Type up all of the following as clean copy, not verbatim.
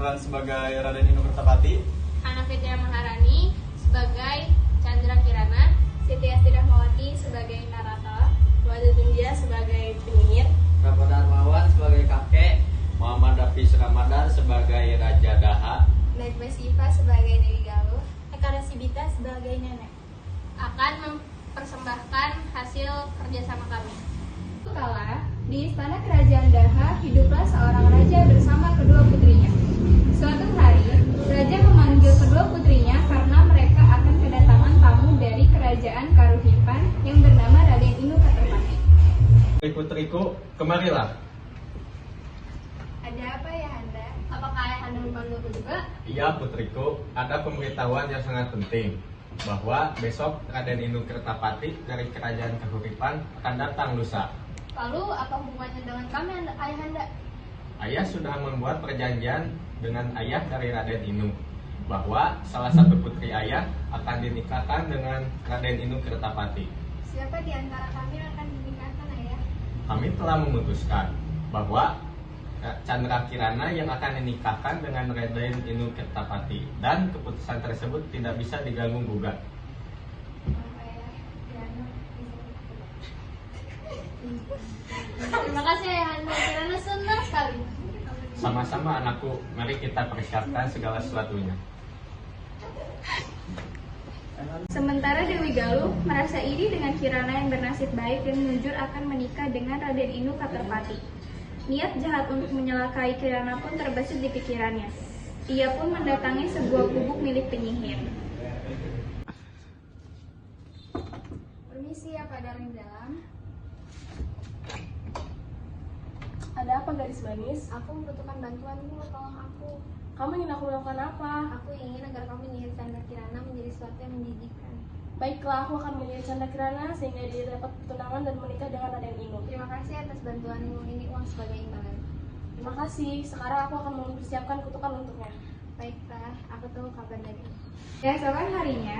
berperan sebagai Raden Inu Kertapati. Hana Fitria Maharani sebagai Chandra Kirana, Siti Asti Rahmawati sebagai narator, Wadudindia sebagai penyihir, Rama Darmawan sebagai kakek, Muhammad Hafiz Ramadan sebagai Raja Daha, Najwa Sifa sebagai Dewi Galuh, Eka Rasibita sebagai nenek. akan mempersembahkan hasil kerjasama kami. Kala di istana kerajaan Daha hiduplah seorang raja bersama kedua putrinya. Suatu hari, raja memanggil kedua putrinya karena mereka akan kedatangan tamu dari kerajaan Karuhipan yang bernama Raden Inu Kertapati. Putriku, kemarilah. Ada apa ya, Handa? Apakah ayah Anda memanggilku juga? Iya putriku, ada pemberitahuan yang sangat penting bahwa besok Raden Inu Kertapati dari kerajaan Kahuripan akan datang lusa. Lalu apa hubungannya dengan kami, ayah Anda? Ayah sudah membuat perjanjian dengan ayah dari Raden Inu bahwa salah satu putri ayah akan dinikahkan dengan Raden Inu Kertapati. Siapa di antara kami yang akan dinikahkan, Ayah? Kami telah memutuskan bahwa Chandra Kirana yang akan dinikahkan dengan Raden Inu Kertapati dan keputusan tersebut tidak bisa diganggu gugat. Terima kasih ayah Anda, Kirana senang sekali. Sama-sama anakku, mari kita persiapkan segala sesuatunya. Sementara Dewi Galuh merasa iri dengan Kirana yang bernasib baik dan jujur akan menikah dengan Raden Inu Kertapati. Niat jahat untuk menyelakai Kirana pun terbesit di pikirannya. Ia pun mendatangi sebuah gubuk milik penyihir. Permisi ya Pak Dareng Dalam. Ada apa gadis manis? Aku membutuhkan bantuanmu, tolong aku. Kamu ingin aku melakukan apa? Aku ingin agar kamu menyihir Chandra Kirana menjadi sesuatu yang menjijikkan. Baiklah, aku akan menyihir Chandra Kirana sehingga dia dapat pertunangan dan menikah dengan Raden Inu. Terima kasih atas bantuanmu, ini uang sebagai imbalan. Terima kasih, sekarang aku akan mempersiapkan kutukan untuknya. Baiklah, aku tunggu kabar dari. Keesokan harinya,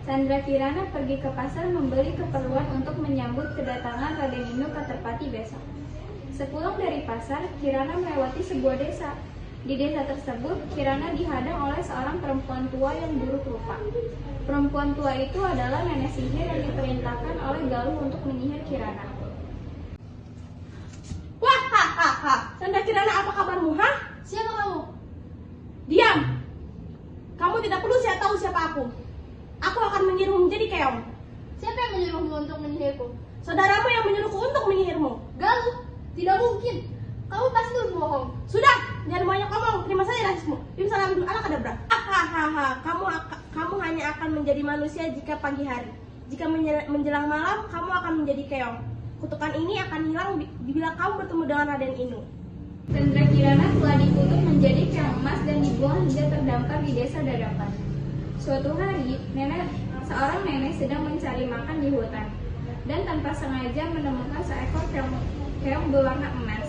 Chandra Kirana pergi ke pasar membeli keperluan untuk menyambut kedatangan Raden Inu Kertapati besok. Sepulang dari pasar, Kirana melewati sebuah desa. Di desa tersebut, Kirana dihadang oleh seorang perempuan tua yang buruk rupa. Perempuan tua itu adalah nenek sihir yang diperintahkan oleh Galuh untuk menyihir Kirana. Wah, hahaha. Chandra Kirana, apa kabarmu, ha? Siapa kamu? Diam! Kamu tidak perlu saya tahu siapa aku. Aku akan menyuruhmu menjadi keong. Siapa yang menyuruhmu untuk menyihirku? Saudaramu yang menyuruhku untuk menyihirmu. Galuh, tidak mungkin. Kamu pasti berbohong. Sudah, jangan banyak ngomong. Terima saja rasismu. Bimsalam ala kadabra. Hahaha. Kamu hanya akan menjadi manusia jika pagi hari. Jika menjelang malam, kamu akan menjadi keong. Kutukan ini akan hilang bila kamu bertemu dengan Raden Inu. Chandra Kirana telah dikutuk menjadi keong emas dan dibuang hingga terdampar di desa Dadapan. Suatu hari, seorang nenek sedang mencari makan di hutan dan tanpa sengaja menemukan seekor keong berwarna emas.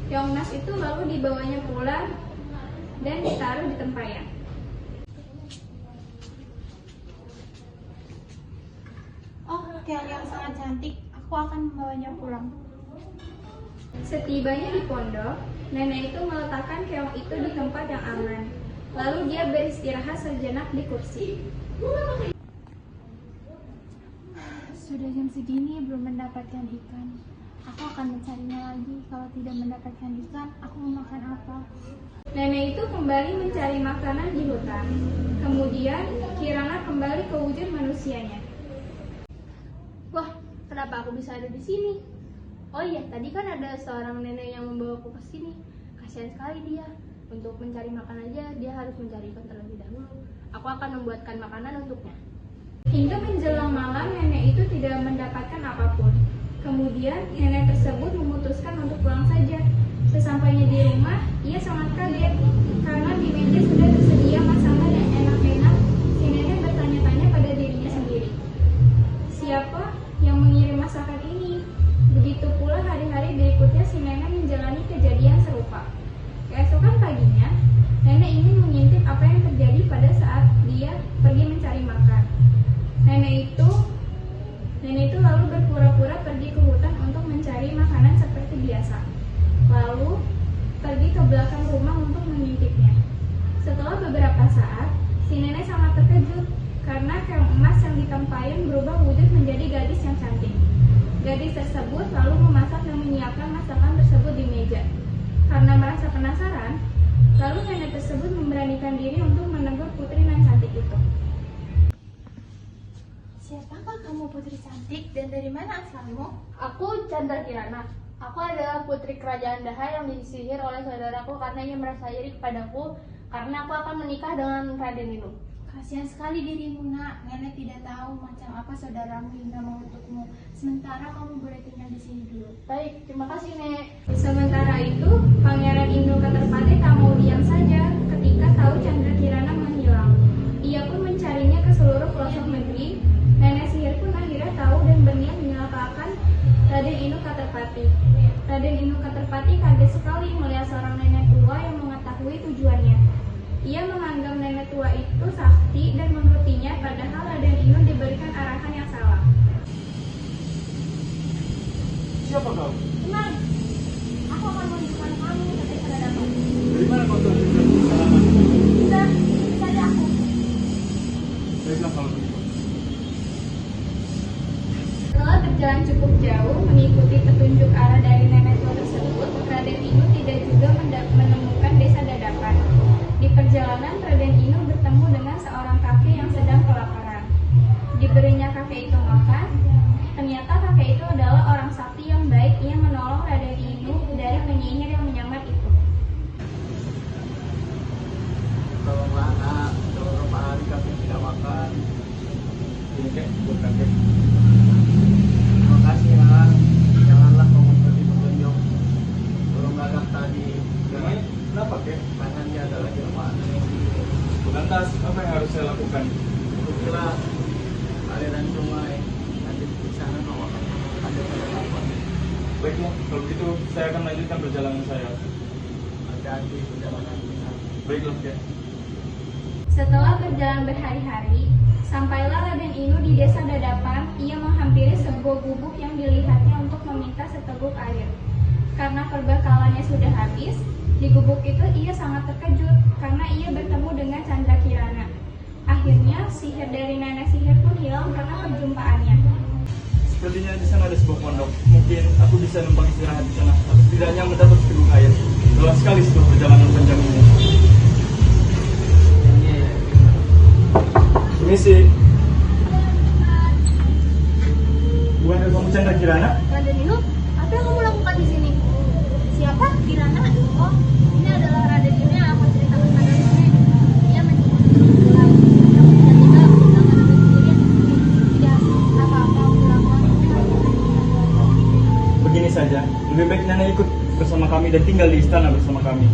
Keong emas itu lalu dibawanya pulang dan ditaruh di tempayan. Oh, keong yang sangat cantik. Aku akan membawanya pulang. Setibanya di pondok, nenek itu meletakkan keong itu di tempat yang aman. Lalu dia beristirahat sejenak di kursi. Sudah jam segini belum mendapatkan ikan. Aku akan mencarinya lagi. Kalau tidak mendapatkan ikan, aku mau makan apa? Nenek itu kembali mencari makanan di hutan. Kemudian Kirana kembali ke wujud manusianya. Wah, kenapa aku bisa ada di sini? Oh iya, tadi kan ada seorang nenek yang membawaku ke sini. Kasihan sekali dia. Untuk mencari makan aja, dia harus mencari ikan terlebih dahulu. Aku akan membuatkan makanan untuknya. Hingga menjelang malam, nenek itu tidak mendapatkan apapun. Kemudian nenek tersebut memutuskan untuk pulang saja. Sesampainya di rumah, ia sangat kaget karena di meja sudah tersedia masakan yang enak-enak. Si nenek bertanya-tanya pada dirinya sendiri, siapa yang mengirim masakan ini? Begitu pula hari-hari berikutnya si nenek menjalani kejadian serupa. Keesokan paginya, nenek ingin mengintip apa yang terjadi pada saat dia pergi mencari makan. Nenek itu lalu berpura-pura pergi ke hutan untuk mencari makanan seperti biasa. Lalu pergi ke belakang rumah untuk mengintipnya. saat, si nenek sangat terkejut karena keong emas yang ditempain berubah wujud menjadi gadis yang cantik. Gadis tersebut lalu memasak dan menyiapkan masakan tersebut di meja. Karena merasa penasaran, lalu nenek tersebut memberanikan diri untuk menegur putri nan cantik itu. Siapakah kamu putri cantik dan dari mana asalmu? Aku Chandra Kirana. Aku adalah putri kerajaan Daha yang disihir oleh saudaraku karena ia merasa iri kepadaku karena aku akan menikah dengan Raden Inu. Kasihan sekali dirimu, nak. Nenek tidak tahu macam apa saudaramu hingga mengutukmu. Sementara kamu boleh tinggal di sini dulu. Baik, terima kasih, Nek. Sementara itu, Pangeran Indro Katerpati tak mau diam saja ketika tahu Chandra Kirana menghilang. Ia pun mencarinya ke seluruh pelosok negeri. Nenek sihir pun akhirnya tahu dan berniat menyelakakan Raden Inu Katerpati. Raden Inu Katerpati kaget sekali melihat seorang nenek tua yang mengetahui tujuannya. Ia menganggap nenek tua itu sakti dan menurutinya, padahal Raden Inu diberikan arahan yang salah. Siapa kau? Tenang, aku akan menunjukkan kamu ke desa Dadapan. Dari mana kau tahu pengalaman? Bisa, cari aku. Baiklah kalau begitu. Setelah berjalan cukup jauh mengikuti petunjuk arah dari nenek tua tersebut, Raden Inu tidak juga menemukan desa Dadapan. Di perjalanan, Raden Inu bertemu dengan seorang kakek yang sedang kelaparan. Diberinya kakek itu makan. Ternyata kakek itu adalah orang sakti yang baik. Ia menolong Raden Inu dari penyihir yang menyamar itu. Tolonglah nak, beberapa hari kami tidak makan. Ini kek, buat kakek. Terima kasih nak. Janganlah kau mengikuti petunjuk burung gagak tadi. Namanya kenapa kek? Tangannya adalah jelmaan. Lantas apa yang harus saya lakukan? Ikutilah aliran sungai. Nanti di sana kau akan ada apa? Baiklah, kalau begitu saya akan lanjutkan perjalanan saya. Hati-hati perjalanan kita. Baiklah kek. Setelah berjalan berhari-hari, sampailah Raden Inu di desa Dadapan. Ia menghampiri sebuah gubuk yang dilihatnya untuk meminta seteguk air. Karena perbekalannya sudah habis, di gubuk itu ia sangat terkejut karena ia bertemu dengan Chandra Kirana. Akhirnya sihir dari nenek sihir pun hilang karena perjumpaannya. Sepertinya di sana ada sebuah pondok. Mungkin aku bisa numpang istirahat di sana. Atau setidaknya mendapat seteguk air. Lelah sekali setelah perjalanan panjang ini. Permisi. Bukan kamu Chandra Kirana? Raden Inu, apa yang kamu lakukan di sini? Siapa? Kirana? Oh, ini adalah Raden Inu yang aku ceritakan padamu. Dia mencoba pulang. Kamu tiba-tiba bilang ada sendirian di sini. Tidak apa-apa, pulanglah. Begini saja, lebih baik Nenek ikut bersama kami dan tinggal di istana bersama kami.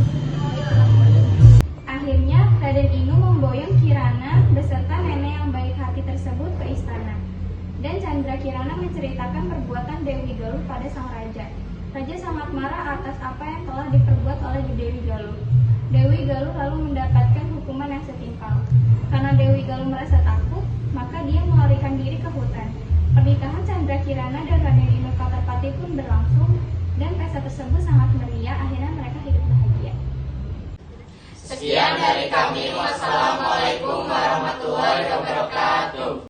Akhirnya Raden Inu memboyong Kirana beserta nenek yang baik hati tersebut ke istana. Dan Chandra Kirana menceritakan perbuatan Dewi Galuh pada sang raja. Raja sangat marah atas apa yang telah diperbuat oleh Dewi Galuh. Dewi Galuh lalu mendapatkan hukuman yang setimpal. Karena Dewi Galuh merasa takut, maka dia melarikan diri ke hutan. Pernikahan Chandra Kirana dan Raden Inu Katerpati pun berlangsung dan pesta tersebut sangat meriah. Akhirnya mereka hidup bahagia. Sekian dari kami. Wassalamualaikum.